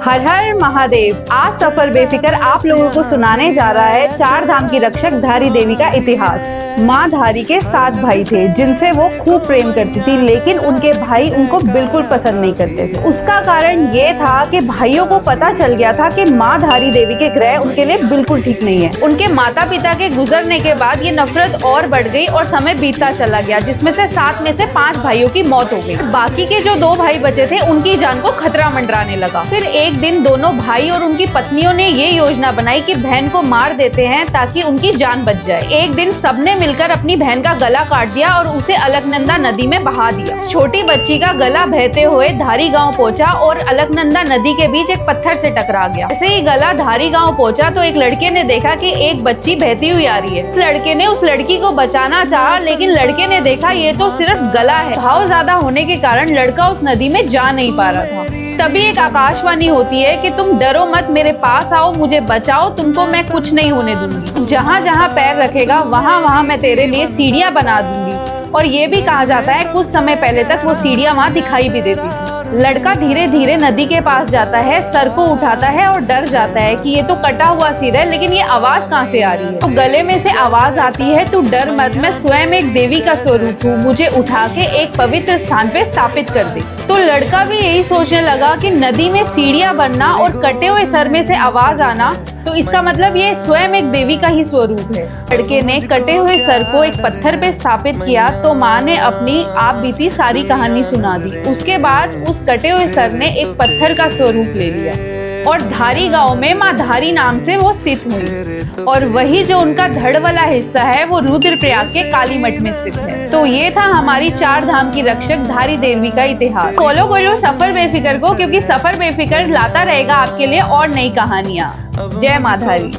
हर हर महादेव। आज सफर बेफिक्र आप लोगों को सुनाने जा रहा है चार धाम की रक्षक धारी देवी का इतिहास। माँ धारी के 7 भाई थे जिनसे वो खूब प्रेम करती थी, लेकिन उनके भाई उनको बिल्कुल पसंद नहीं करते थे। उसका कारण ये था कि भाइयों को पता चल गया था कि माँ धारी देवी के ग्रह उनके लिए बिल्कुल ठीक नहीं है। उनके माता पिता के गुजरने के बाद ये नफरत और बढ़ गई और समय बीतता चला गया, जिसमें से 7 में से 5 भाइयों की मौत हो गई। बाकी के जो 2 भाई बचे थे उनकी जान को खतरा मंडराने लगा। फिर एक दिन दोनों भाई और उनकी पत्नियों ने ये योजना बनाई कि बहन को मार देते हैं ताकि उनकी जान बच जाए। एक दिन सबने मिलकर अपनी बहन का गला काट दिया और उसे अलकनंदा नदी में बहा दिया। छोटी बच्ची का गला बहते हुए धारी गांव पहुंचा और अलकनंदा नदी के बीच एक पत्थर से टकरा गया। जैसे ही गला धारी गांव पहुंचा तो एक लड़के ने देखा कि एक बच्ची बहती हुई आ रही है। इस लड़के ने उस लड़की को बचाना चाहा, लेकिन लड़के ने देखा ये तो सिर्फ गला है। भाव ज्यादा होने के कारण लड़का उस नदी में जा नहीं पा रहा था। तभी एक आकाशवाणी होती है कि तुम डरो मत, मेरे पास आओ, मुझे बचाओ, तुमको मैं कुछ नहीं होने दूंगी। जहाँ जहाँ पैर रखेगा वहाँ वहाँ मैं तेरे लिए सीढ़ियाँ बना दूंगी। और ये भी कहा जाता है कुछ समय पहले तक वो सीढ़ियाँ वहाँ दिखाई भी देती थी। लड़का धीरे धीरे नदी के पास जाता है, सर को उठाता है और डर जाता है कि ये तो कटा हुआ सिर है, लेकिन ये आवाज कहाँ से आ रही है। तो गले में से आवाज आती है, तू डर मत, मैं स्वयं एक देवी का स्वरूप हूँ, मुझे उठा के एक पवित्र स्थान पे स्थापित कर दे। तो लड़का भी यही सोचने लगा कि नदी में सीढ़ियाँ बनना और कटे हुए सर में से आवाज आना, तो इसका मतलब ये स्वयं एक देवी का ही स्वरूप है। लड़के ने कटे हुए सर को एक पत्थर पे स्थापित किया तो माँ ने अपनी आप बीती सारी कहानी सुना दी। उसके बाद उस कटे हुए सर ने एक पत्थर का स्वरूप ले लिया और धारी गांव में माँ धारी नाम से वो स्थित हुई। और वही जो उनका धड़ वाला हिस्सा है वो रुद्रप्रयाग के काली मठ में स्थित है। तो ये था हमारी 4 धाम की रक्षक धारी देवी का इतिहास। फॉलो कर लो सफर बेफिक्र को, क्योंकि सफर बेफिक्र लाता रहेगा आपके लिए और नई कहानियाँ। जय माँ धारी।